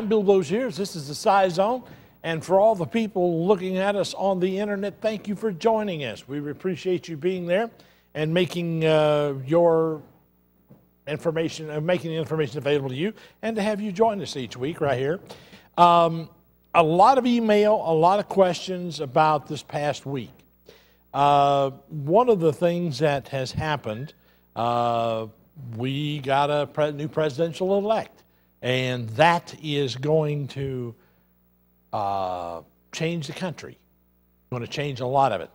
I'm Bill Boziers. This is the Scizone. And for all the people looking at us on the internet, thank you for joining us. We appreciate you being there and making your information, making the information available to you, and to have you join us each week right here. A lot of email, a lot of questions about this past week. One of the things that has happened, we got a new presidential elect. And that is going to change the country. Going to change a lot of it.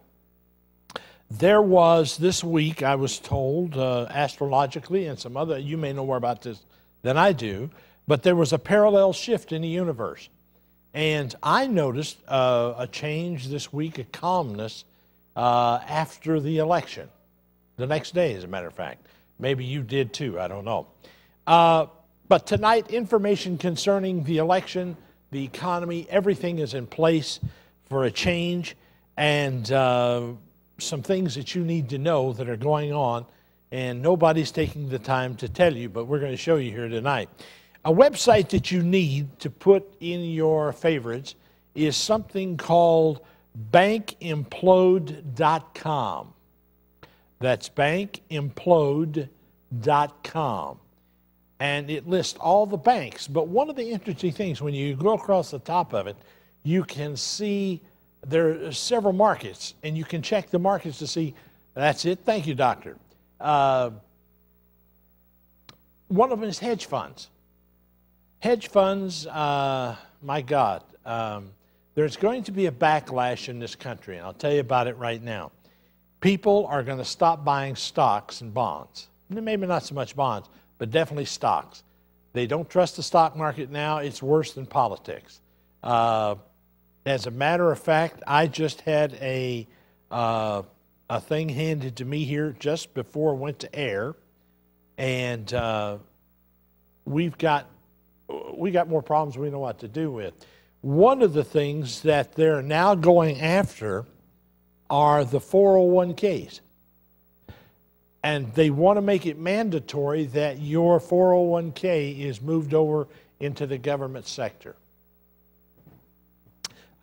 There was this week, I was told, astrologically, and some other, you may know more about this than I do, but there was a parallel shift in the universe. And I noticed a change this week, a calmness after the election. The next day, as a matter of fact. Maybe you did too, I don't know. But tonight, information concerning the election, the economy, everything is in place for a change, and some things that you need to know that are going on, and nobody's taking the time to tell you, but we're going to show you here tonight. A website that you need to put in your favorites is something called bankimplode.com. That's bankimplode.com. And it lists all the banks. But one of the interesting things, when you go across the top of it, you can see there are several markets, and you can check the markets to see, that's it, thank you, doctor. One of them is hedge funds. Hedge funds, my God, there's going to be a backlash in this country, and I'll tell you about it right now. People are going to stop buying stocks and bonds. Maybe not so much bonds, but definitely stocks. They don't trust the stock market now. It's worse than politics. As a matter of fact, I just had a thing handed to me here just before it went to air, and we got more problems we know what to do with. One of the things that they're now going after are the 401ks. And they want to make it mandatory that your 401k is moved over into the government sector.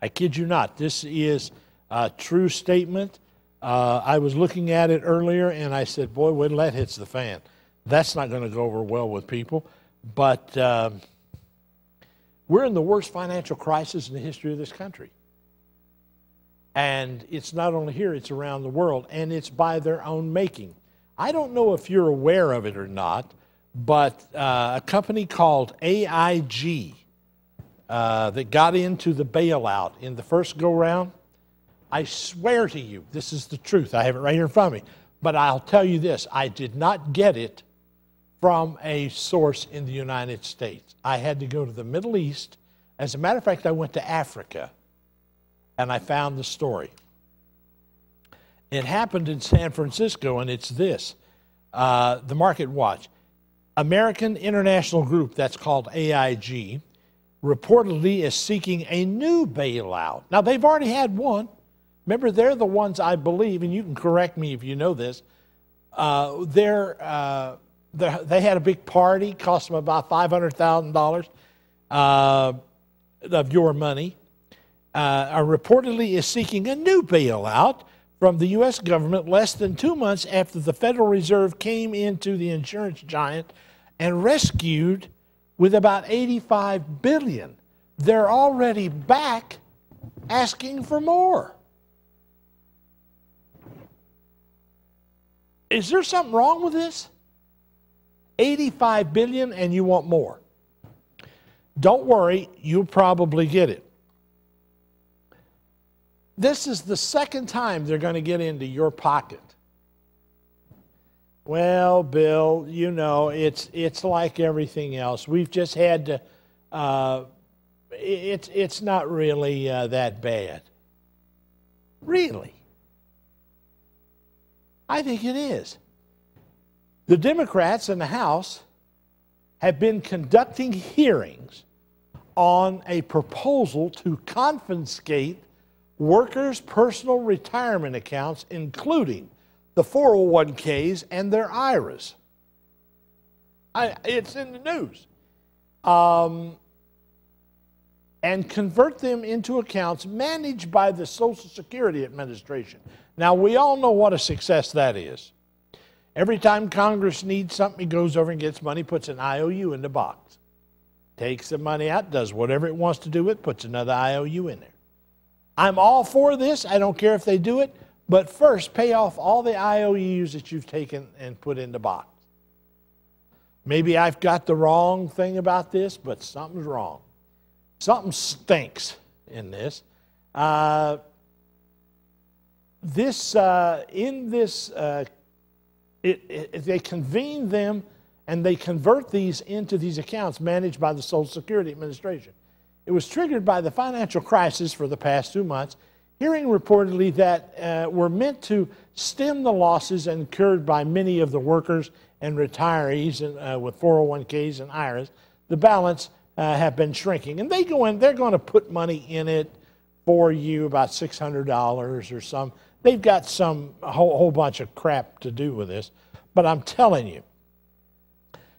I kid you not. This is a true statement. I was looking at it earlier, and I said, boy, when that hits the fan, that's not going to go over well with people. But we're in the worst financial crisis in the history of this country. And it's not only here, it's around the world, and it's by their own making. I don't know if you're aware of it or not, but a company called AIG that got into the bailout in the first go-round, I swear to you, this is the truth. I have it right here in front of me. But I'll tell you this, I did not get it from a source in the United States. I had to go to the Middle East. As a matter of fact, I went to Africa, and I found the story. It happened in San Francisco, and it's this. The Market Watch. American International Group, that's called AIG, reportedly is seeking a new bailout. Now, they've already had one. Remember, they're the ones, I believe, and you can correct me if you know this, they had a big party, cost them about $500,000 of your money, reportedly is seeking a new bailout from the U.S. government less than 2 months after the Federal Reserve came into the insurance giant and rescued with about $85 billion. They're already back asking for more. Is there something wrong with this? $85 billion and you want more. Don't worry, you'll probably get it. This is the second time they're going to get into your pocket. Well, Bill, you know, it's like everything else. We've just had to, it's not really that bad. Really? I think it is. The Democrats in the House have been conducting hearings on a proposal to confiscate workers' personal retirement accounts, including the 401ks and their IRAs. It's in the news. and convert them into accounts managed by the Social Security Administration. Now, we all know what a success that is. Every time Congress needs something, it goes over and gets money, puts an IOU in the box. Takes the money out, does whatever it wants to do with it, puts another IOU in there. I'm all for this. I don't care if they do it. But first, pay off all the IOUs that you've taken and put in the box. Maybe I've got the wrong thing about this, but something's wrong. Something stinks in this. They convene them and they convert these into these accounts managed by the Social Security Administration. It was triggered by the financial crisis for the past 2 months, hearing reportedly that were meant to stem the losses incurred by many of the workers and retirees with 401ks and IRAs. The balance have been shrinking. And they go in, they're going to put money in it for you, about $600 or some. They've got a whole bunch of crap to do with this. But I'm telling you,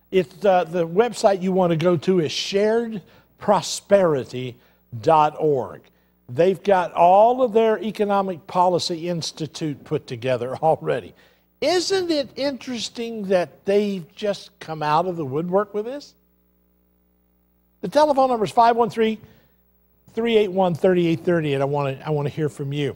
it's the website you want to go to is sharedprosperity.org. They've got all of their Economic Policy Institute put together already. Isn't it interesting that they've just come out of the woodwork with this? The telephone number is 513-381-3830, and I want to hear from you.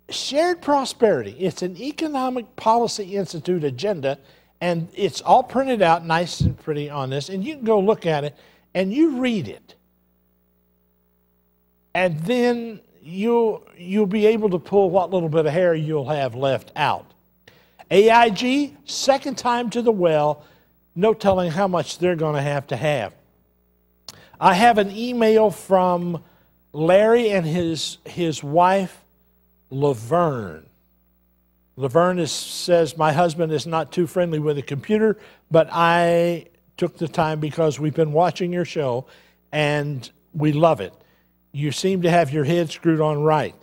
Shared Prosperity. It's an Economic Policy Institute agenda, and it's all printed out nice and pretty on this, and you can go look at it, and you read it. And then you'll be able to pull what little bit of hair you'll have left out. AIG, second time to the well, no telling how much they're going to have. I have an email from Larry and his wife, Laverne. Laverne says, my husband is not too friendly with a computer, but I took the time because we've been watching your show, and we love it. You seem to have your head screwed on right.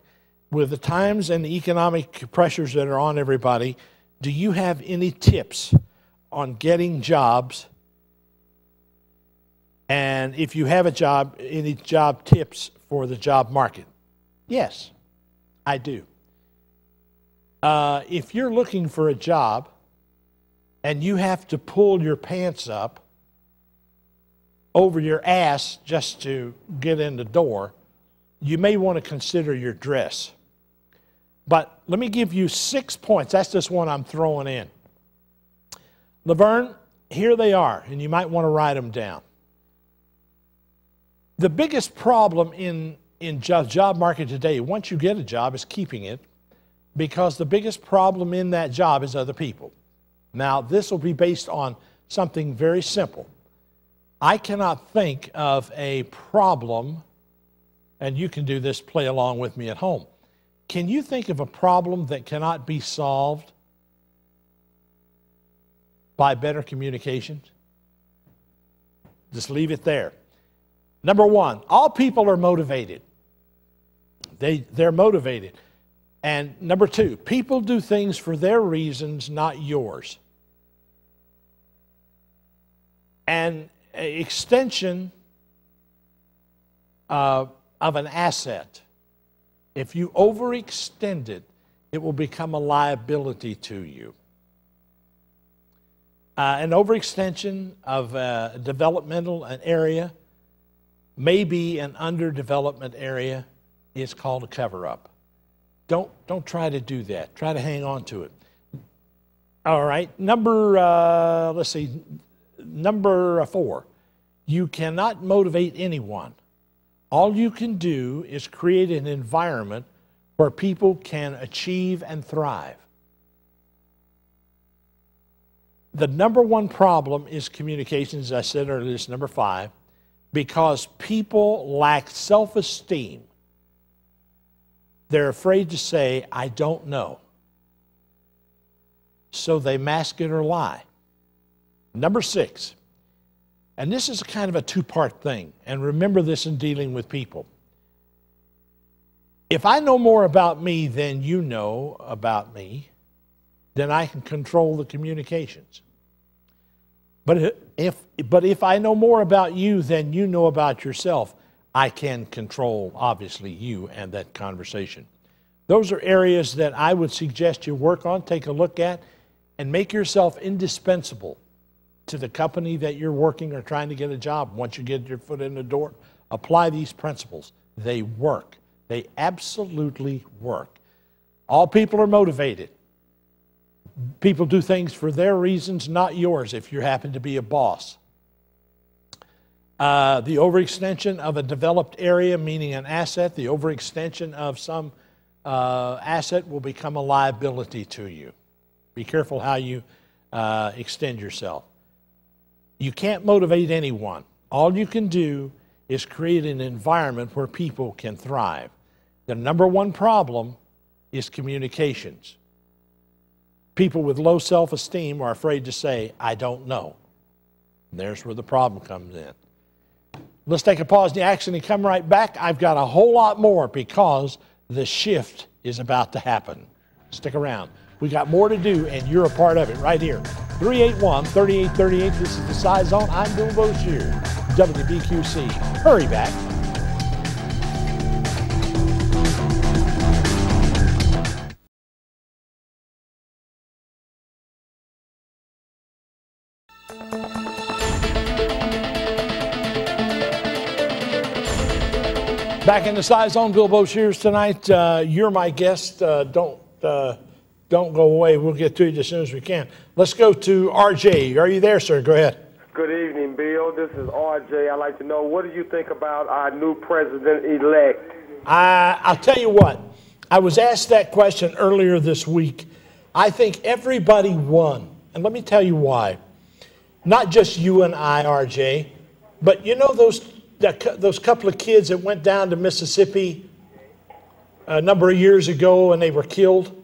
With the times and the economic pressures that are on everybody, do you have any tips on getting jobs? And if you have a job, any job tips for the job market? Yes, I do. If you're looking for a job and you have to pull your pants up over your ass just to get in the door, you may want to consider your dress. But let me give you 6 points. That's just one I'm throwing in. Laverne, here they are, and you might want to write them down. The biggest problem in job market today, once you get a job, is keeping it, because the biggest problem in that job is other people. Now, this will be based on something very simple. I cannot think of a problem, and you can do this, play along with me at home. Can you think of a problem that cannot be solved by better communications? Just leave it there. Number one, all people are motivated. They're motivated. And number two, people do things for their reasons, not yours. And an extension of an asset, if you overextend it, it will become a liability to you. An overextension of a developmental area, maybe an underdevelopment area, is called a cover-up. Don't try to do that. Try to hang on to it. All right, number 4. You cannot motivate anyone. All you can do is create an environment where people can achieve and thrive. The number one problem is communications, as I said earlier, it's number 5, because people lack self-esteem. They're afraid to say, I don't know. So they mask it or lie. Number 6, and this is kind of a two-part thing, and remember this in dealing with people. If I know more about me than you know about me, then I can control the communications. But if I know more about you than you know about yourself, I can control, obviously, you and that conversation. Those are areas that I would suggest you work on, take a look at, and make yourself indispensable to the company that you're working or trying to get a job. Once you get your foot in the door, apply these principles. They work. They absolutely work. All people are motivated. People do things for their reasons, not yours, if you happen to be a boss. The overextension of a developed area, meaning an asset, the overextension of some asset will become a liability to you. Be careful how you extend yourself. You can't motivate anyone. All you can do is create an environment where people can thrive. The number one problem is communications. People with low self-esteem are afraid to say, I don't know. And there's where the problem comes in. Let's take a pause in the action and come right back. I've got a whole lot more because the shift is about to happen. Stick around. We got more to do, and you're a part of it right here. 381-3838. This is the Scizone. I'm Bill Boshier, WBQC. Hurry back. Back in the Scizone, Bill Boshiers tonight. You're my guest. Don't go away. We'll get to you as soon as we can. Let's go to RJ. Are you there, sir? Go ahead. Good evening, Bill. This is RJ. I'd like to know, what do you think about our new president-elect? I'll tell you what. I was asked that question earlier this week. I think everybody won. And let me tell you why. Not just you and I, RJ, but you know those couple of kids that went down to Mississippi a number of years ago and they were killed?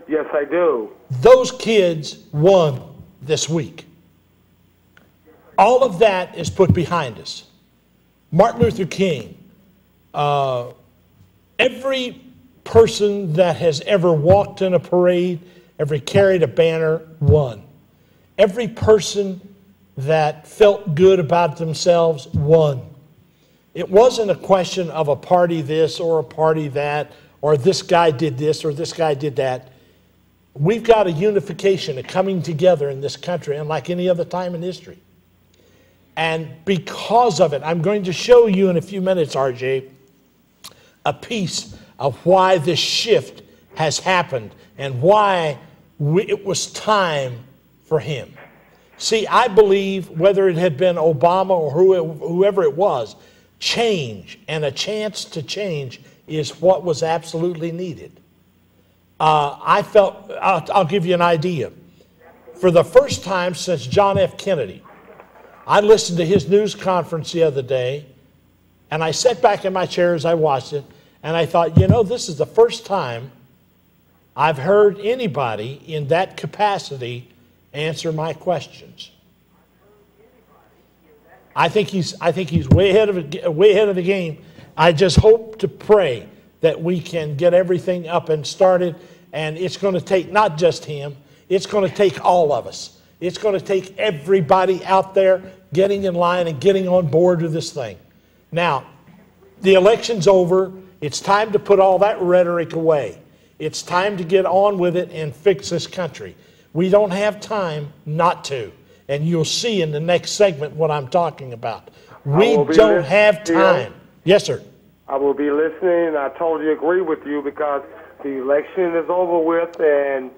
Yes, I do. Those kids won this week. All of that is put behind us. Martin Luther King, every person that has ever walked in a parade, ever carried a banner, won. Every person that felt good about themselves won. It wasn't a question of a party this or a party that, or this guy did this or this guy did that. We've got a unification, a coming together in this country, unlike any other time in history. And because of it, I'm going to show you in a few minutes, RJ, a piece of why this shift has happened and why it was time for him. See, I believe whether it had been Obama or whoever it was, change and a chance to change is what was absolutely needed. I'll give you an idea. For the first time since John F. Kennedy, I listened to his news conference the other day, and I sat back in my chair as I watched it, and I thought, you know, this is the first time I've heard anybody in that capacity answer my questions. I think he's way ahead of the game. I just hope to pray that we can get everything up and started, and it's going to take not just him, it's going to take all of us. It's going to take everybody out there getting in line and getting on board with this thing. Now, the election's over. It's time to put all that rhetoric away. It's time to get on with it and fix this country. We don't have time not to. And you'll see in the next segment what I'm talking about. We don't have time. Yes, sir. I will be listening, and I totally agree with you because the election is over with, and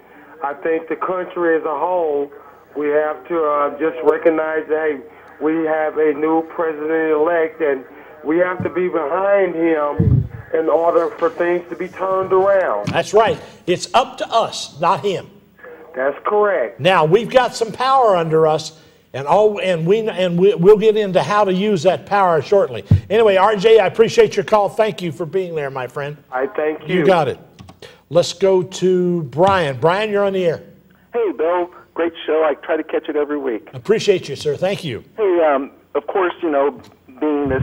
I think the country as a whole, we have to just recognize that, hey, we have a new president-elect, and we have to be behind him in order for things to be turned around. That's right. It's up to us, not him. That's correct. Now, we've got some power under us, and we'll get into how to use that power shortly. Anyway, RJ, I appreciate your call. Thank you for being there, my friend. I thank you. You got it. Let's go to Brian. Brian, you're on the air. Hey, Bill. Great show. I try to catch it every week. Appreciate you, sir. Thank you. Hey, of course, you know, being this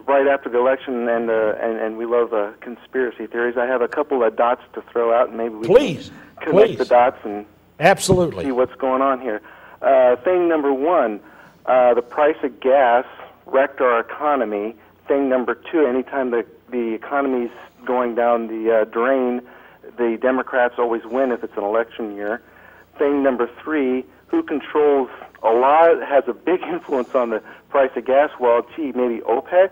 right after the election, and we love conspiracy theories, I have a couple of dots to throw out, and maybe we can connect the dots and absolutely see what's going on here. Thing number one, the price of gas wrecked our economy. Thing number two, anytime the economy's going down the drain, the Democrats always win if it's an election year. Thing number three, who controls a lot, has a big influence on the price of gas? Well, gee, maybe OPEC.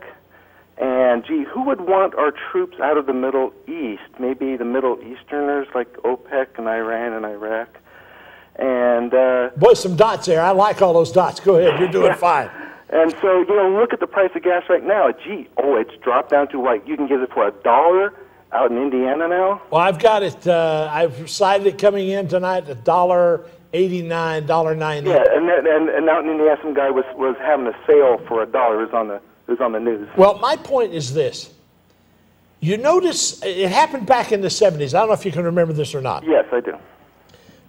And, gee, who would want our troops out of the Middle East? Maybe the Middle Easterners like OPEC and Iran and Iraq. And boy, some dots there. I like all those dots. Go ahead. You're doing fine. And so, you know, look at the price of gas right now. Gee, it's dropped down to like, you can get it for $1 out in Indiana now. Well, I've got it. I've cited it coming in tonight at $1.89, $1.90. Yeah, and out in Indiana, some guy was having a sale for $1. It was on the news. Well, my point is this. You notice it happened back in the 70s. I don't know if you can remember this or not. Yes, I do.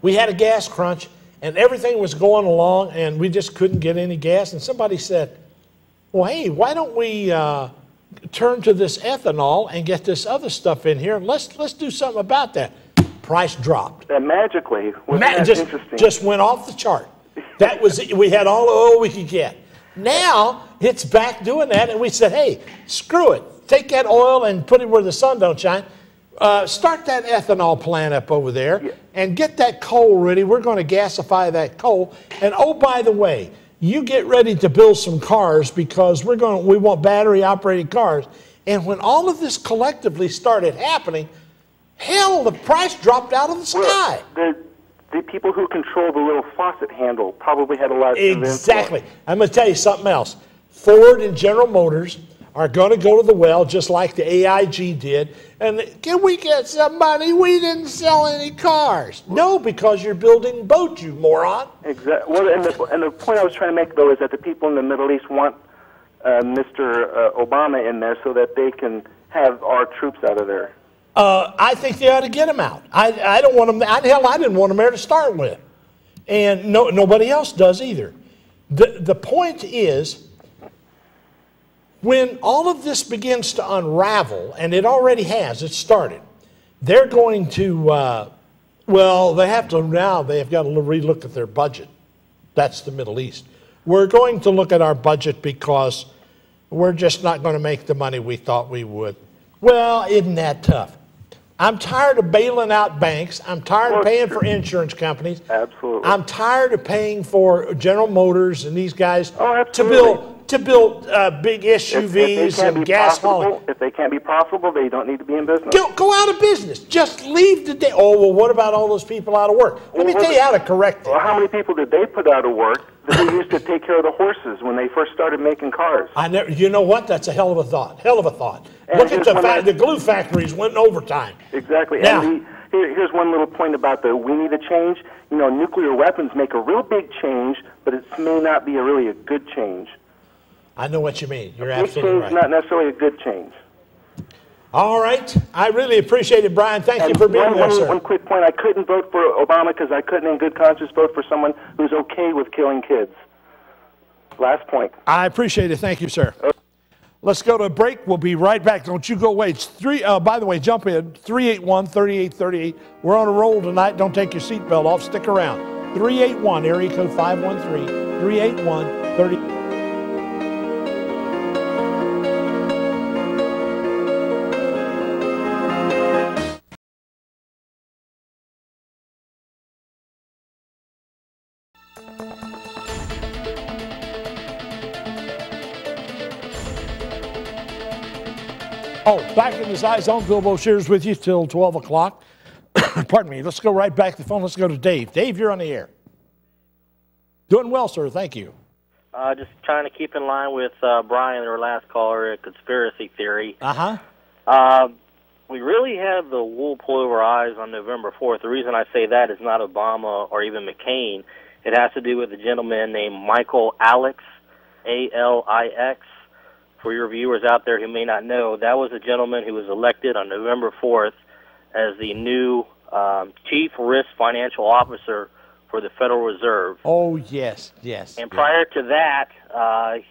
We had a gas crunch, and everything was going along, and we just couldn't get any gas. And somebody said, well, hey, why don't we turn to this ethanol and get this other stuff in here, and let's do something about that. Price dropped. Magically. Interesting. Just went off the chart. That was it. We had all the oil we could get. Now it's back doing that, and we said, hey, screw it. Take that oil and put it where the sun don't shine. Start that ethanol plant up over there and get that coal ready. We're going to gasify that coal. And oh, by the way, you get ready to build some cars because we want battery operated cars. And when all of this collectively started happening, hell, the price dropped out of the sky. Well, the people who control the little faucet handle probably had a lot of influence. Exactly. I'm going to tell you something else. Ford and General Motors are going to go to the well just like the AIG did. And can we get some money? We didn't sell any cars. No, because you're building boats, you moron. Exactly. Well, and the point I was trying to make, though, is that the people in the Middle East want Mr. Obama in there so that they can have our troops out of there. I think they ought to get him out. I don't want him. Hell, I didn't want him there to start with. And nobody else does either. The point is, when all of this begins to unravel, and it already has, it started, they're going to, well, they've got to relook at their budget. That's the Middle East. We're going to look at our budget because we're just not going to make the money we thought we would. Well, isn't that tough? I'm tired of bailing out banks. I'm tired of paying for insurance companies. Absolutely. I'm tired of paying for General Motors and these guys to build big SUVs and gas hauling. If they can't be profitable, they don't need to be in business. Go out of business. Just leave the day. Oh, well, what about all those people out of work? Let me tell you how to correct it. Well, how many people did they put out of work that they used to take care of the horses when they first started making cars? You know what? That's a hell of a thought. Hell of a thought. And look at the glue factories went in overtime. Exactly. Now, and here's one little point about we need a change. You know, nuclear weapons make a real big change, but it may not be really a good change. I know what you mean. You're absolutely right. Big change, not necessarily a good change. All right. I really appreciate it, Brian. Thank you for being there, sir. One quick point. I couldn't vote for Obama because I couldn't in good conscience vote for someone who's okay with killing kids. Last point. I appreciate it. Thank you, sir. Okay. Let's go to a break. We'll be right back. Don't you go away. It's by the way, jump in. 381-3838. We're on a roll tonight. Don't take your seatbelt off. Stick around. 381, area code 513. 381-3838. Oh, back in the Scizone. Bill Boshears with you till 12 o'clock. Pardon me. Let's go right back to the phone. Let's go to Dave. Dave, you're on the air. Doing well, sir. Thank you. Just trying to keep in line with Brian, our last caller, a conspiracy theory. We really have the wool pull over our eyes on November 4th. The reason I say that is not Obama or even McCain. It has to do with a gentleman named Michael Alix, A-L-I-X. For your viewers out there who may not know, that was a gentleman who was elected on November 4th as the new Chief Risk Financial Officer for the Federal Reserve. Oh, yes, yes. And prior to that,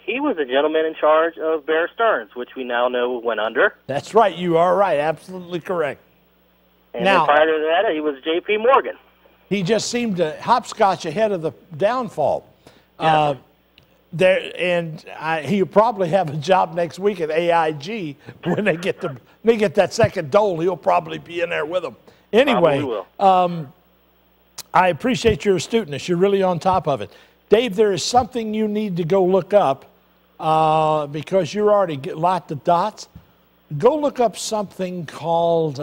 he was a gentleman in charge of Bear Stearns, which we now know went under. That's right. You are right. Absolutely correct. And then prior to that, he was J.P. Morgan. He just seemed to hopscotch ahead of the downfall. Yeah. He'll probably have a job next week at AIG when they get that second dole. He'll probably be in there with them. Anyway, I appreciate your astuteness. You're really on top of it. Dave, there is something you need to go look up because you're already locked the dots. Go look up something called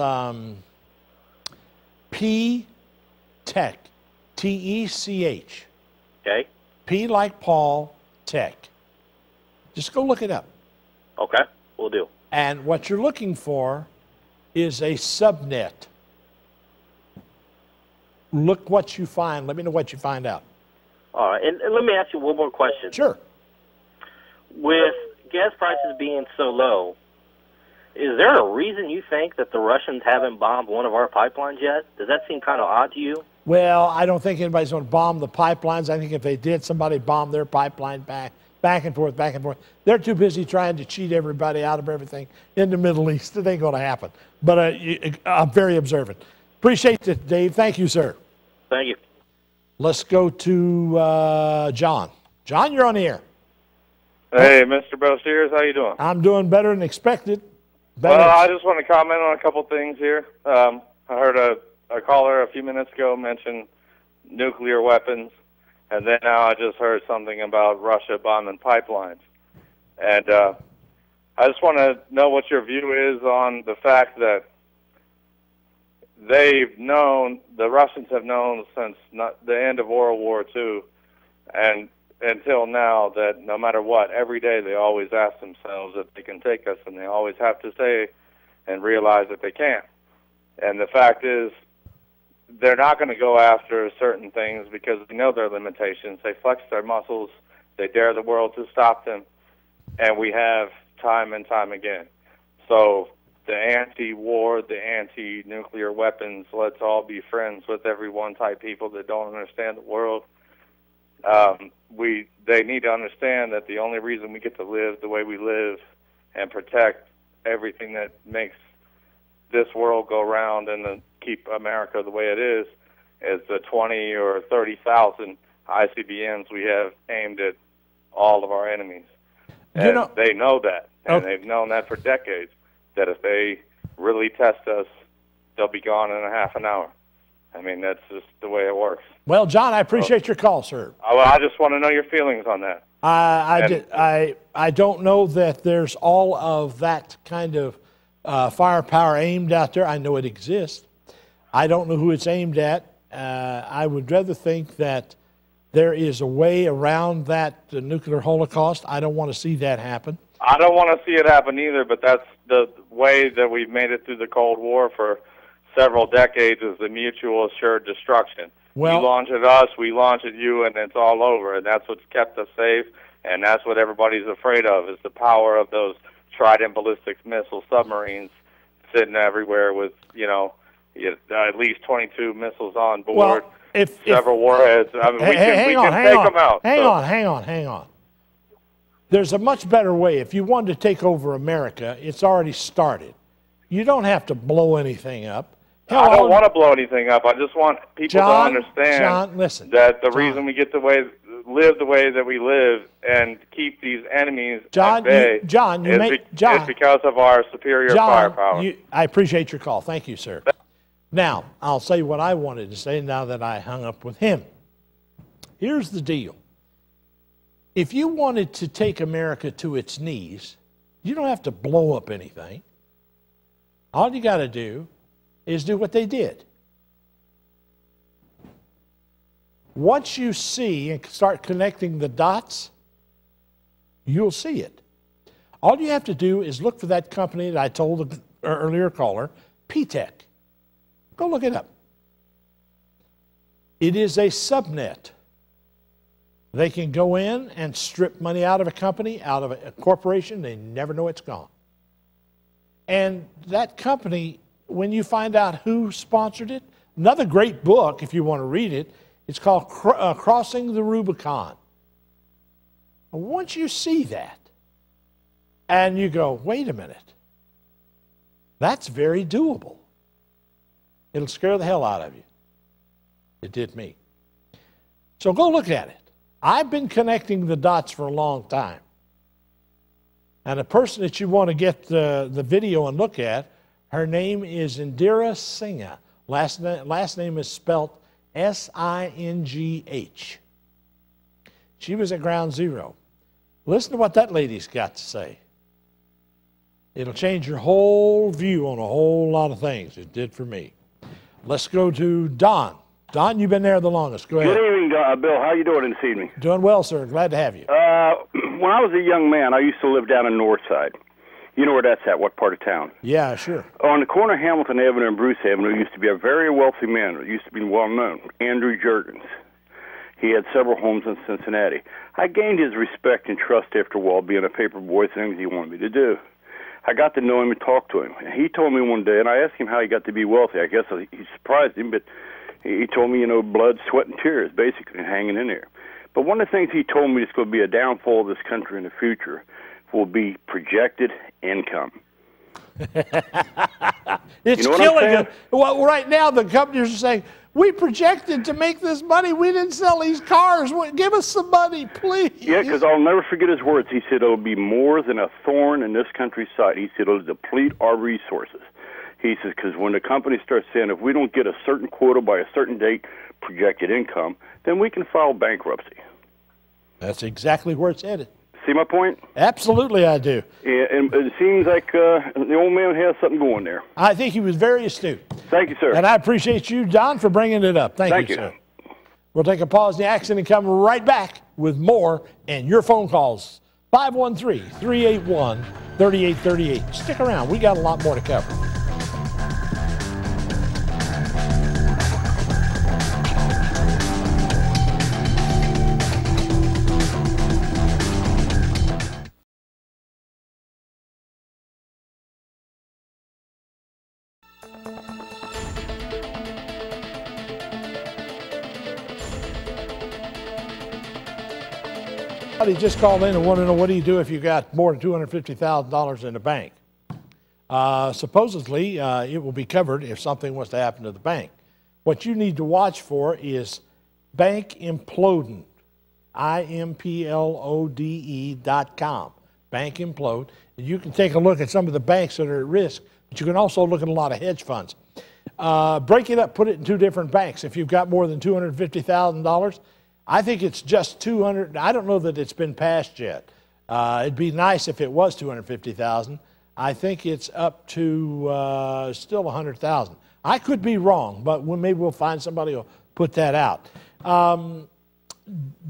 P-Tech, T-E-C-H. Okay. P like Paul, Tech. Just go look it up. Okay, we'll do. And what you're looking for is a subnet. Look what you find. Let me know what you find out. All right, and let me ask you one more question. Sure. With gas prices being so low, is there a reason you think that the Russians haven't bombed one of our pipelines yet? Does that seem kind of odd to you? Well, I don't think anybody's going to bomb the pipelines. I think if they did, somebody bombed their pipeline back and forth, back and forth. They're too busy trying to cheat everybody out of everything in the Middle East. It ain't going to happen. But I'm very observant. Appreciate it, Dave. Thank you, sir. Thank you. Let's go to John. John, you're on the air. Hey, Mr. Bowsteers, how you doing? I'm doing better than expected. Well, I just want to comment on a couple things here. I heard a caller a few minutes ago mention nuclear weapons, and then now I just heard something about Russia bombing pipelines. And I just want to know what your view is on the fact that the Russians have known since the end of World War II and until now that no matter what, every day they always ask themselves if they can take us, and they always have to say and realize that they can't. And the fact is, they're not going to go after certain things because they know their limitations. They flex their muscles. They dare the world to stop them. And we have time and time again. So the anti-war, the anti-nuclear weapons, let's all be friends with everyone type people that don't understand the world. They need to understand that the only reason we get to live the way we live and protect everything that makes this world go round and keep America the way it is the 20 or 30,000 ICBMs we have aimed at all of our enemies. And they know that, and they've known that for decades, that if they really test us, they'll be gone in a half an hour. I mean, that's just the way it works. Well, John, I appreciate your call, sir. I just want to know your feelings on that. I don't know that there's all of that kind of firepower aimed out there. I know it exists. I don't know who it's aimed at. I would rather think that there is a way around that nuclear holocaust. I don't want to see that happen. I don't want to see it happen either, but that's the way that we've made it through the Cold War for several decades, is the mutual assured destruction. Well, you launch at us, we launch at you, and it's all over. And that's what's kept us safe, and that's what everybody's afraid of, is the power of those Trident ballistic missile submarines sitting everywhere with, at least 22 missiles on board, several warheads. I mean, we can take them out. Hang on. There's a much better way. If you wanted to take over America, it's already started. You don't have to blow anything up. Hell, I don't want to blow anything up. I just want people to understand that the reason we get live the way that we live and keep these enemies at bay is because of our superior firepower. I appreciate your call. Thank you, sir. Now, I'll say what I wanted to say now that I hung up with him. Here's the deal. If you wanted to take America to its knees, you don't have to blow up anything. All you got to do is do what they did. Once you see and start connecting the dots, you'll see it. All you have to do is look for that company that I told the earlier caller, P-Tech. Go look it up. It is a subnet. They can go in and strip money out of a company, out of a corporation. They never know it's gone. And that company, when you find out who sponsored it, another great book, if you want to read it, it's called Crossing the Rubicon. And once you see that, and you go, wait a minute, that's very doable. It'll scare the hell out of you. It did me. So go look at it. I've been connecting the dots for a long time. And the person that you want to get the video and look at, her name is Indira Singh. Last name is spelt S-I-N-G-H. She was at Ground Zero. Listen to what that lady's got to say. It'll change your whole view on a whole lot of things. It did for me. Let's go to Don. Don, you've been there the longest. Go ahead. Good evening, Bill. How you doing this evening? Doing well, sir. Glad to have you. When I was a young man, I used to live down in Northside. You know where that's at, what part of town? Yeah, sure. On the corner of Hamilton Avenue and Bruce Avenue used to be a very wealthy man. It used to be well known, Andrew Juergens. He had several homes in Cincinnati. I gained his respect and trust after a while, being a paper boy, things he wanted me to do. I got to know him and talk to him. And he told me one day, and I asked him how he got to be wealthy. I guess he surprised him, but he told me, blood, sweat, and tears, basically, hanging in there. But one of the things he told me is going to be a downfall of this country in the future will be projected income. It's killing it. Well, right now, the companies are saying, we projected to make this money. We didn't sell these cars. Give us some money, please. Yeah, because I'll never forget his words. He said, it'll be more than a thorn in this country's side. He said, it'll deplete our resources. He says, because when the company starts saying, if we don't get a certain quota by a certain date, projected income, then we can file bankruptcy. That's exactly where it's headed. See my point? Absolutely, I do. Yeah, and it seems like the old man has something going there. I think he was very astute. Thank you, sir. And I appreciate you, Don, for bringing it up. Thank you, sir. We'll take a pause in the action and come right back with more and your phone calls. 513-381-3838. Stick around. We got a lot more to cover. Somebody just called in and wanted to know, what do you do if you got more than $250,000 in the bank? Supposedly, it will be covered if something was to happen to the bank. What you need to watch for is bank imploding, IMPLODE.com, bank implode. And you can take a look at some of the banks that are at risk, but you can also look at a lot of hedge funds. Break it up, put it in two different banks. If you've got more than $250,000, I think it's just 200. I don't know that it's been passed yet. It'd be nice if it was 250,000. I think it's up to still 100,000. I could be wrong, but maybe we'll find somebody who'll put that out.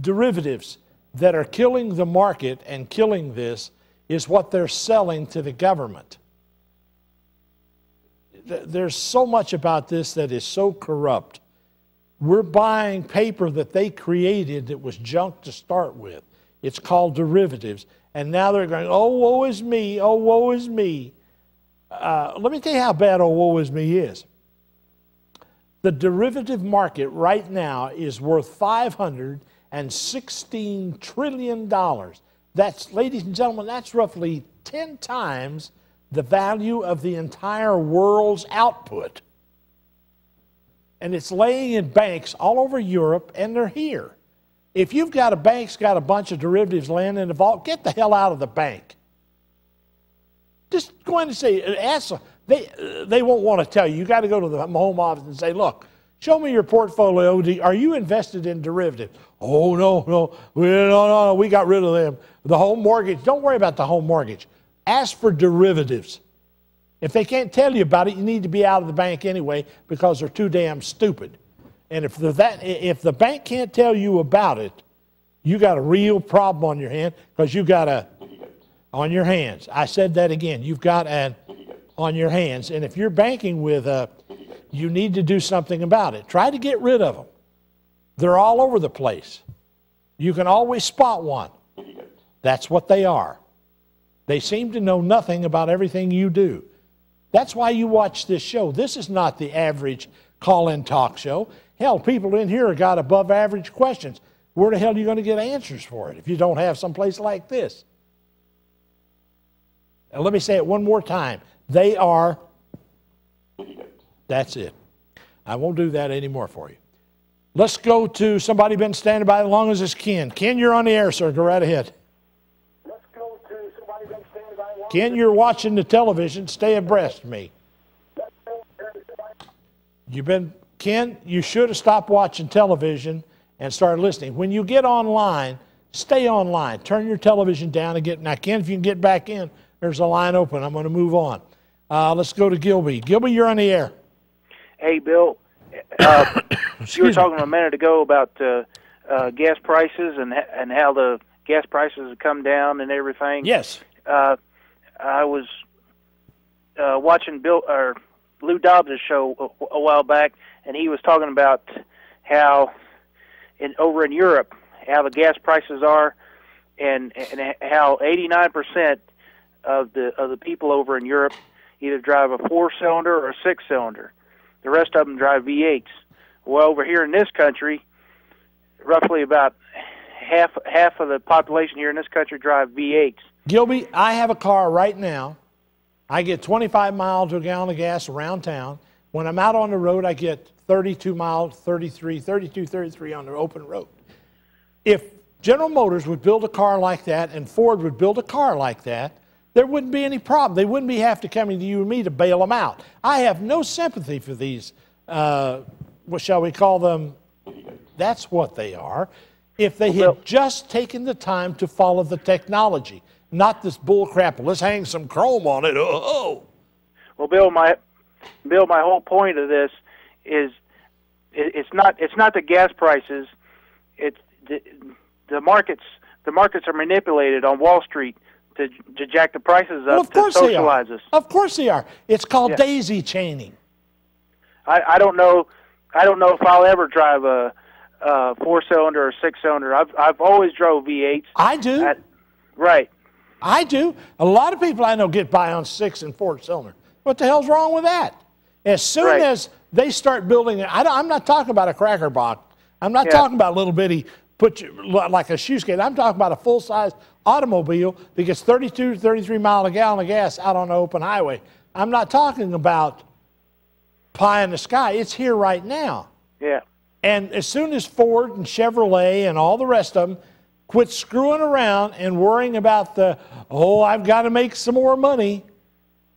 Derivatives that are killing the market and killing this is what they're selling to the government. There's so much about this that is so corrupt. We're buying paper that they created that was junk to start with. It's called derivatives. And now they're going, oh, woe is me, oh, woe is me. Let me tell you how bad oh, woe is me is. The derivative market right now is worth $516 trillion. That's, ladies and gentlemen, that's roughly 10 times the value of the entire world's output. And it's laying in banks all over Europe, and they're here. If you've got a bank's got a bunch of derivatives laying in the vault, get the hell out of the bank. Just go in and say, ask them. They won't want to tell you. You got to go to the home office and say, look, show me your portfolio. Are you invested in derivatives? Oh, no, we got rid of them. The home mortgage, don't worry about the home mortgage. Ask for derivatives. If they can't tell you about it, you need to be out of the bank anyway because they're too damn stupid. And if the bank can't tell you about it, you got a real problem on your hand because you got on your hands. I said that again. You've got an on your hands. And if you're banking with you need to do something about it. Try to get rid of them. They're all over the place. You can always spot one. That's what they are. They seem to know nothing about everything you do. That's why you watch this show. This is not the average call-in talk show. Hell, people in here got above average questions. Where the hell are you going to get answers for it if you don't have someplace like this? And let me say it one more time. They are, that's it. I won't do that anymore for you. Let's go to somebody been standing by as long as it's Ken. Ken, you're on the air, sir. Go right ahead. Let's go to somebody been standing by as long Ken, you're watching the television. Stay abreast of me. Ken, you should have stopped watching television and started listening. When you get online, stay online. Turn your television down and get. Now, Ken, if you can get back in, there's a line open. I'm going to move on. Let's go to Gilby. Gilby, you're on the air. Hey, Bill. You were talking a minute ago about gas prices and how the gas prices have come down and everything. Yes. I was watching Lou Dobbs' show a while back, and he was talking about how over in Europe, how the gas prices are, and how 89% of the people over in Europe either drive a 4-cylinder or a 6-cylinder. The rest of them drive V8s. Well, over here in this country, roughly about half of the population here in this country drive V8s. Gilby, I have a car right now. I get 25 miles to a gallon of gas around town. When I'm out on the road, I get 32 miles, 33 on the open road. If General Motors would build a car like that and Ford would build a car like that, there wouldn't be any problem. They wouldn't be have to coming to you and me to bail them out. I have no sympathy for these, what shall we call them? That's what they are. If they had just taken the time to follow the technology, not this bull crap. Let's hang some chrome on it. Oh. Well, Bill, my whole point of this is it's not the gas prices. It's the markets. The markets are manipulated on Wall Street to jack the prices up to socialize us. Of course they are. It's called daisy chaining. I don't know if I'll ever drive a 4-cylinder or 6-cylinder. I've always drove V8s. I do. Right. I do. A lot of people I know get by on 6 and 4-cylinder. What the hell's wrong with that? As soon as they start building, I'm not talking about a cracker box. I'm not talking about a little bitty, like a shoe skate. I'm talking about a full-size automobile that gets 32 to 33 miles a gallon of gas out on the open highway. I'm not talking about pie in the sky. It's here right now. Yeah. And as soon as Ford and Chevrolet and all the rest of them quit screwing around and worrying about I've got to make some more money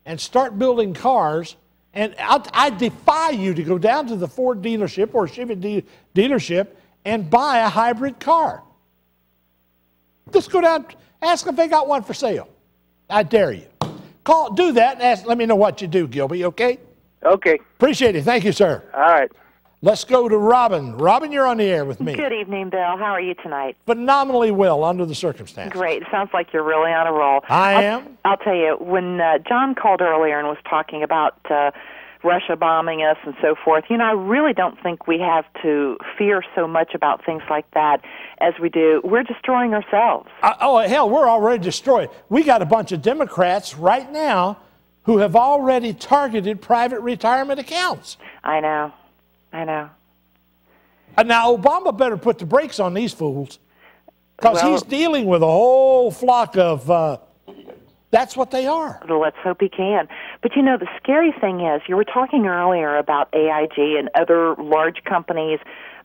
and start building cars, and I defy you to go down to the Ford dealership or Chevy dealership and buy a hybrid car. Just go down, ask if they got one for sale. I dare you. Do that and let me know what you do, Gilby, okay? Okay. Appreciate it. Thank you, sir. All right. Let's go to Robin. Robin, you're on the air with me. Good evening, Bill. How are you tonight? Phenomenally well under the circumstances. Great. It sounds like you're really on a roll. I am. I'll tell you, when John called earlier and was talking about Russia bombing us and so forth, I really don't think we have to fear so much about things like that as we do. We're destroying ourselves. Hell, we're already destroyed. We got a bunch of Democrats right now who have already targeted private retirement accounts. I know. Now, Obama better put the brakes on these fools because he's dealing with a whole flock of, that's what they are. Let's hope he can. But, the scary thing is, you were talking earlier about AIG and other large companies,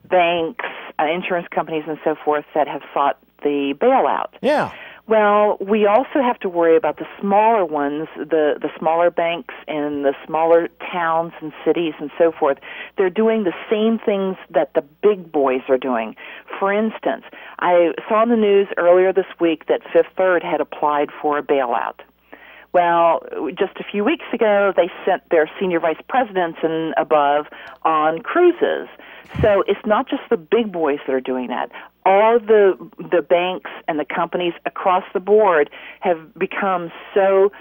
banks, insurance companies, and so forth that have sought the bailout. Yeah. Well, we also have to worry about the smaller ones, the smaller banks and the smaller towns and cities and so forth. They're doing the same things that the big boys are doing. For instance, I saw in the news earlier this week that Fifth Third had applied for a bailout. Well, just a few weeks ago, they sent their senior vice presidents and above on cruises. So it's not just the big boys that are doing that. All the banks and the companies across the board have become so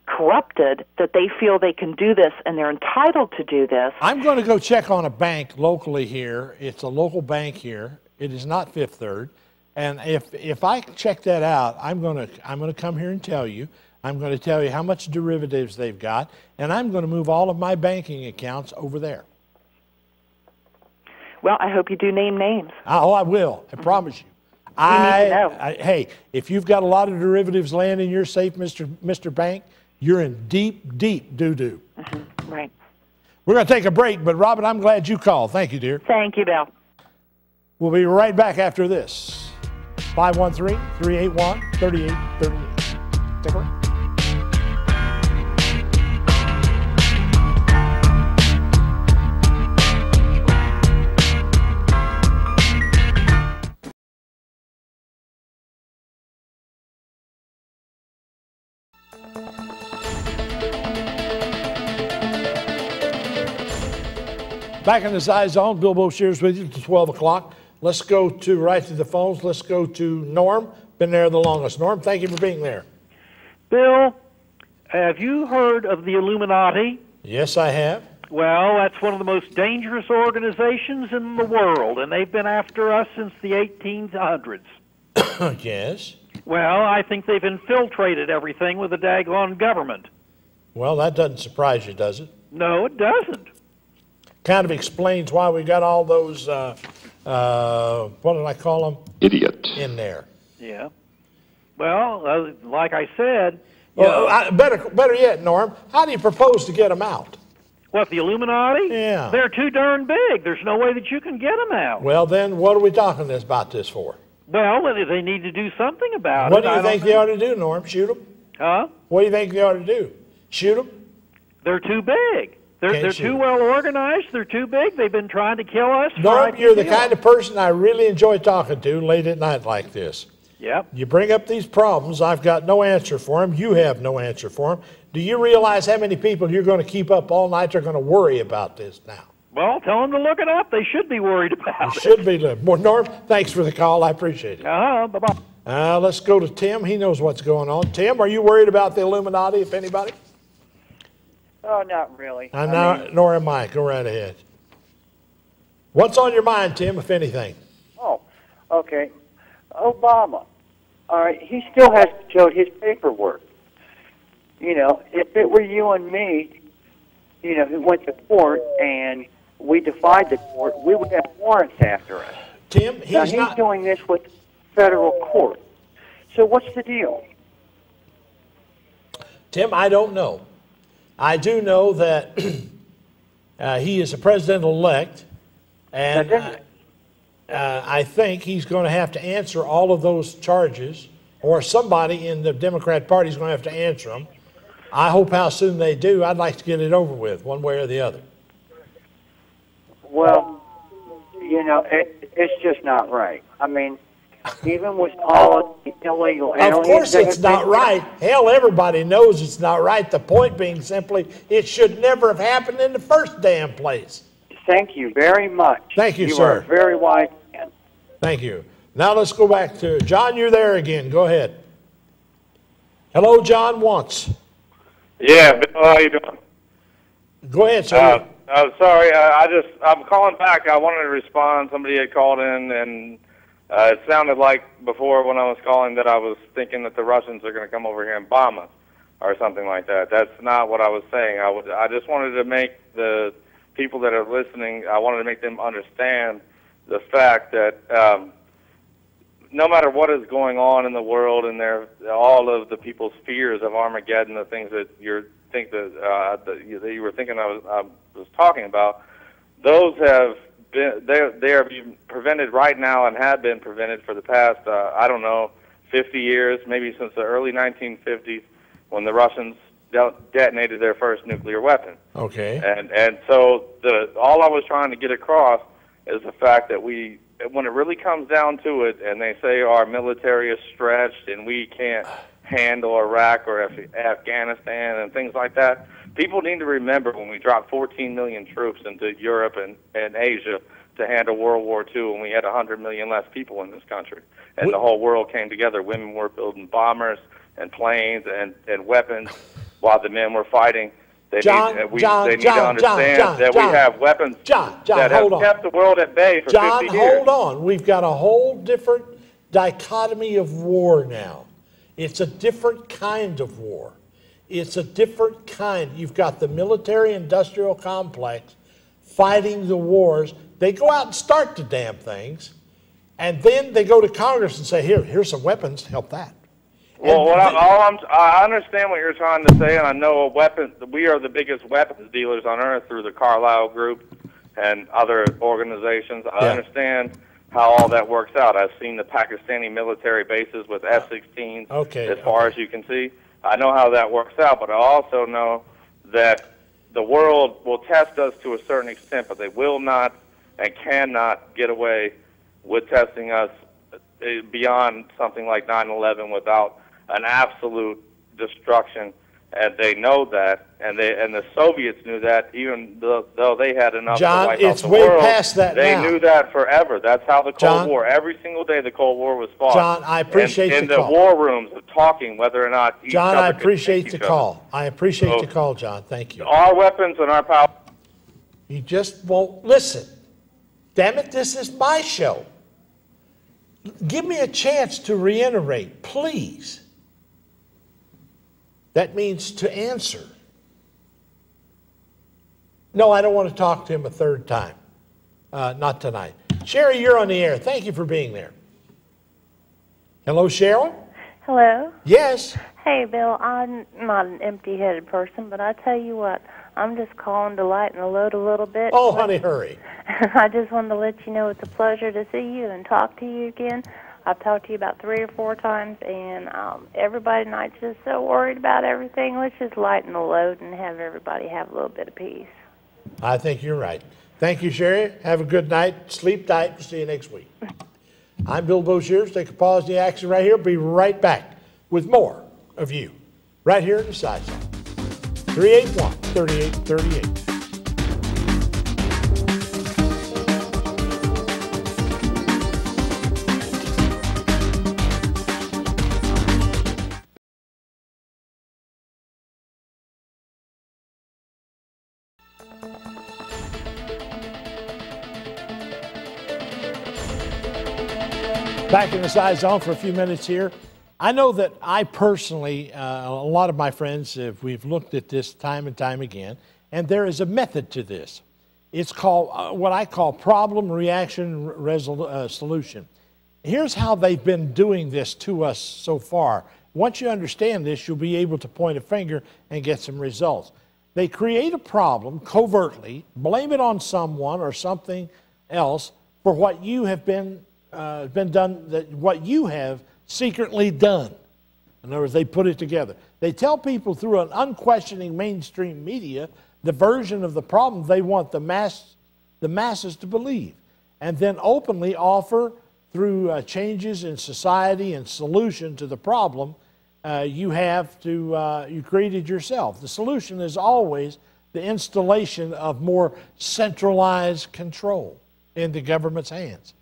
corrupted that they feel they can do this and they're entitled to do this. I'm going to go check on a bank locally here. It's a local bank here. It is not Fifth Third. And if I check that out, I'm going to come here and tell you. I'm going to tell you how much derivatives they've got, and I'm going to move all of my banking accounts over there. Well, I hope you do name names. Oh, I will. I promise you. Hey, if you've got a lot of derivatives laying in your safe, Mr. Bank, you're in deep, deep doo-doo. Right. We're going to take a break, but Robin, I'm glad you called. Thank you, dear. Thank you, Bill. We'll be right back after this. 513-381-3838. Take a break. Back in the Scizone, Bill Boshears with you to 12 o'clock. Let's go right to the phones. Let's go to Norm. Been there the longest. Norm, thank you for being there. Bill, have you heard of the Illuminati? Yes, I have. Well, that's one of the most dangerous organizations in the world, and they've been after us since the 1800s. Yes. Well, I think they've infiltrated everything with the daggone government. Well, that doesn't surprise you, does it? No, it doesn't. Kind of explains why we got all those, what did I call them? Idiot. In there. Yeah. Well, like I said... Well, better yet, Norm, how do you propose to get them out? What, the Illuminati? Yeah. They're too darn big. There's no way that you can get them out. Well, then what are we talking about this for? Well, they need to do something about What it. do you think they ought to do, Norm? Shoot them? Huh? What do you think they ought to do? Shoot them? They're too big. They're too well organized. They're too big. They've been trying to kill us. Norm, you're the kind of person I really enjoy talking to late at night like this. Yep. You bring up these problems. I've got no answer for them. You have no answer for them. Do you realize how many people you're going to keep up all night are going to worry about this now? Well, tell them to look it up. They should be worried about it. Should be. Well, Norm, thanks for the call. I appreciate it. Bye-bye. Let's go to Tim. He knows what's going on. Tim, are you worried about the Illuminati, if anybody? Oh, not really. Nor am I. Go right ahead. What's on your mind, Tim, if anything? Oh, okay. Obama. All right, he still has to show his paperwork. You know, if it were you and me, you know, who went to court and we defied the court, we would have warrants after us. Tim, he's doing this with federal court. So what's the deal? Tim, I don't know. I do know that he is a president-elect, and I think he's going to have to answer all of those charges, or somebody in the Democrat Party is going to have to answer them. I hope how soon they do. I'd like to get it over with, one way or the other. Well, you know, it's just not right. I mean, even with all illegal aliens... Of course it's not right. Hell, everybody knows it's not right. The point being simply, it should never have happened in the first damn place. Thank you very much. Thank you, sir. You are a very wise man. Thank you. Now let's go back to John. You're there again. Go ahead. Hello, John once. Yeah, Bill, how you doing? Go ahead, sir. Sorry, I'm calling back. I wanted to respond. Somebody had called in, and it sounded like before when I was calling that I was thinking that the Russians are going to come over here and bomb us or something like that. That's not what I was saying. I just wanted to make the people that are listening, I wanted to make them understand the fact that no matter what is going on in the world and all of the people's fears of Armageddon, the things that you were thinking I was talking about, those have been they are being prevented right now and have been prevented for the past 50 years, maybe since the early 1950s when the Russians detonated their first nuclear weapon. Okay. And so all I was trying to get across is the fact that when it really comes down to it, and they say our military is stretched and we can't handle Iraq or Afghanistan and things like that, people need to remember when we dropped 14 million troops into Europe and Asia to handle World War II, and we had 100 million less people in this country, and the whole world came together. Women were building bombers and planes and weapons while the men were fighting. They need to understand that we have weapons that have kept the world at bay for 50 years. Hold on. We've got a whole different dichotomy of war now. It's a different kind of war. It's a different kind. You've got the military-industrial complex fighting the wars. They go out and start the damn things, and then they go to Congress and say, here's some weapons, help that. Well, I understand what you're trying to say, and I know we are the biggest weapons dealers on earth through the Carlyle Group and other organizations. I understand how all that works out. I've seen the Pakistani military bases with F-16s as far as you can see. I know how that works out, but I also know that the world will test us to a certain extent, but they will not and cannot get away with testing us beyond something like 9/11 without an absolute destruction. And they know that, and the Soviets knew that, even though they had enough to wipe out the world. John, it's way past that they now. knew that forever. That's how the Cold John, War, every single day the Cold War was fought. John, I appreciate in the call. the war rooms of talking whether or not each John, other I could appreciate take the each other. call. I appreciate the call, John. Thank you. Our weapons and our power. You just won't listen. Damn it, this is my show. Give me a chance to reiterate, please. That means to answer. No, I don't want to talk to him a third time. Not tonight. Sherry, you're on the air. Thank you for being there. Hello, Cheryl? Hello? Yes. Hey, Bill, I'm not an empty-headed person, but I tell you what, I'm just calling to lighten the load a little bit. Oh, honey, hurry. I just wanted to let you know it's a pleasure to see you and talk to you again. I've talked to you about 3 or 4 times, and everybody tonight's just so worried about everything. Let's just lighten the load and have everybody have a little bit of peace. I think you're right. Thank you, Sherry. Have a good night. Sleep tight. See you next week. I'm Bill Boshears. Take a pause in the action right here. Be right back with more of you right here in the Scizone. 381-3838. Back in the Scizone for a few minutes here. I know that I personally, a lot of my friends, we've looked at this time and time again, and there is a method to this. It's called what I call problem, reaction, solution. Here's how they've been doing this to us so far. Once you understand this, you'll be able to point a finger and get some results. They create a problem covertly, blame it on someone or something else for what you have been done, what you have secretly done. In other words, they put it together. They tell people through an unquestioning mainstream media the version of the problem they want the masses to believe, and then openly offer through changes in society and solution to the problem you created yourself. The solution is always the installation of more centralized control in the government's hands.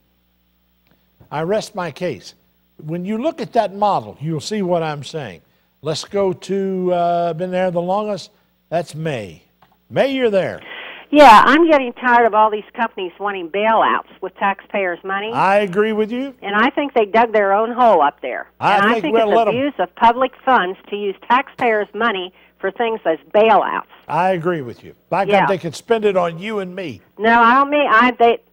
I rest my case. When you look at that model, you'll see what I'm saying. Let's go to, been there the longest, that's May. May, you're there. Yeah, I'm getting tired of all these companies wanting bailouts with taxpayers' money. I agree with you. And I think they dug their own hole up there. I think it's abuse of public funds to use taxpayers' money for things as bailouts. I agree with you. By God, they could spend it on you and me. No, I don't mean,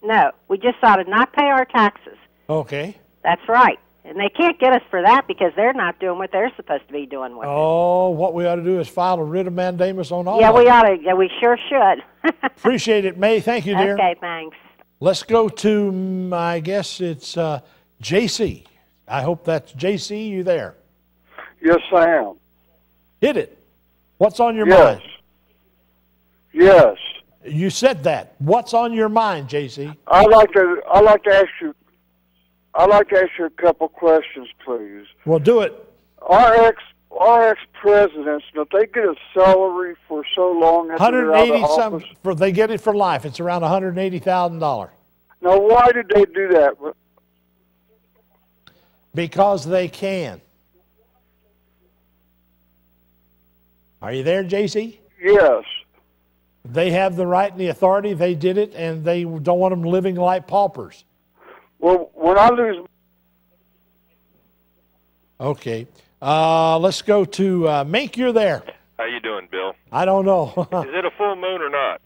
no. We just ought to not pay our taxes. Okay. That's right. And they can't get us for that because they're not doing what they're supposed to be doing with it. Oh, what we ought to do is file a writ of mandamus on all of it. We ought to. Yeah, we sure should. Appreciate it, May. Thank you, dear. Okay, thanks. Let's go to, I guess it's JC. I hope that's JC. You there? Yes, I am. Hit it. What's on your mind? Yes. You said that. What's on your mind, JC? I'd like to ask you a couple questions, please. Well, do it. Our ex-presidents, don't they get a salary for so long after they're out of office? They get it for life. It's around $180,000. Now, why did they do that? Because they can. Are you there, JC? Yes. They have the right and the authority. They did it, and they don't want them living like paupers. Well, when I lose... Okay. Let's go to Mink. You're there. How you doing, Bill? I don't know. Is it a full moon or not?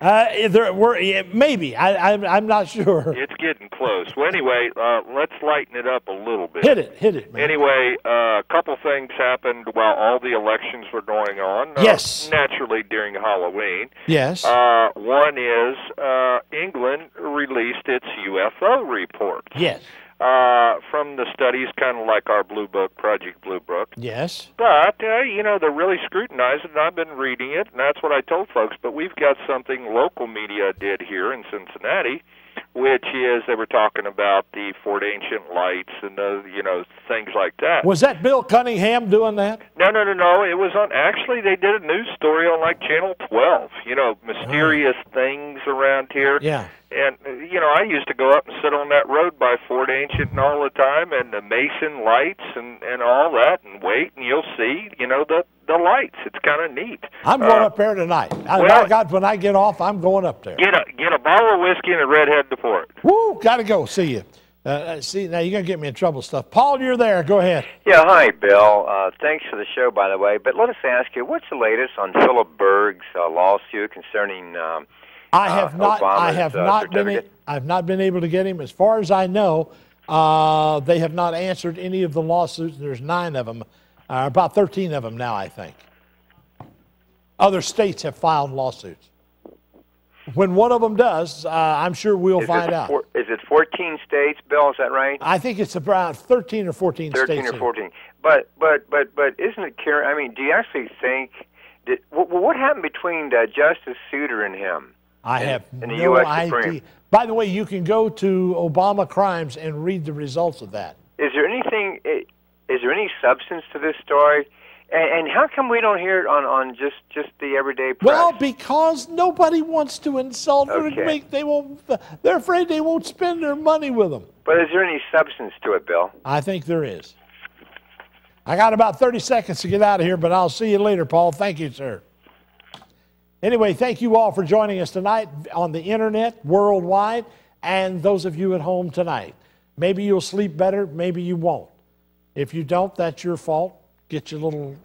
Maybe. I'm not sure. It's getting close. Well, anyway, let's lighten it up a little bit. Hit it, man. Anyway, a couple things happened while all the elections were going on. Yes. Naturally during Halloween. Yes. One is England released its U.S. UFO reports. Yes. From the studies, kind of like our Blue Book, Project Blue Book. Yes. But, you know, they're really scrutinized, and I've been reading it, and that's what I told folks. But we've got something local media did here in Cincinnati, which is they were talking about the Fort Ancient Lights and, you know, things like that. Was that Bill Cunningham doing that? No. It was on, actually, they did a news story on, like, Channel 12, you know, mysterious things around here. Yeah. And, you know, I used to go up and sit on that road by Fort Ancient and all the time, and the Mason lights and all that, and wait, and you'll see, you know, the lights. It's kind of neat. I'm going up there tonight. When I get off, I'm going up there. Get a bottle of whiskey and a redhead to port. Woo, got to go. See you. See, now you're going to get me in trouble stuff. Paul, you're there. Go ahead. Yeah, hi, Bill. Thanks for the show, by the way. But let us ask you, what's the latest on Philip Berg's lawsuit concerning I have not. Obama's, I have not been. I've not been able to get him. As far as I know, they have not answered any of the lawsuits. There's 9 of them, about 13 of them now, I think. Other states have filed lawsuits. When one of them does, I'm sure we'll find out. Is it 14 states, Bill? Is that right? I think it's about 13 or 14 states. 13 or 14. But isn't it curious? I mean, do you actually think what happened between Justice Souter and him? I have in the no US idea. Supreme? By the way, you can go to Obama Crimes and read the results of that. Is there anything? Is there any substance to this story? And how come we don't hear it on just the everyday press? Well, because nobody wants to insult her. Okay. They're afraid they won't spend their money with them. But is there any substance to it, Bill? I think there is. I got about 30 seconds to get out of here, but I'll see you later, Paul. Thank you, sir. Anyway, thank you all for joining us tonight on the internet, worldwide, and those of you at home tonight. Maybe you'll sleep better, maybe you won't. If you don't, that's your fault. Get your little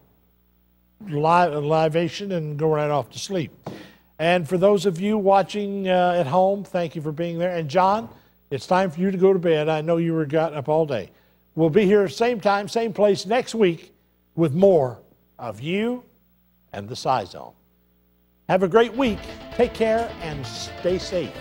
libation and go right off to sleep. And for those of you watching at home, thank you for being there. And John, it's time for you to go to bed. I know you were gotten up all day. We'll be here same time, same place next week with more of you and the Scizone. Have a great week. Take care and stay safe.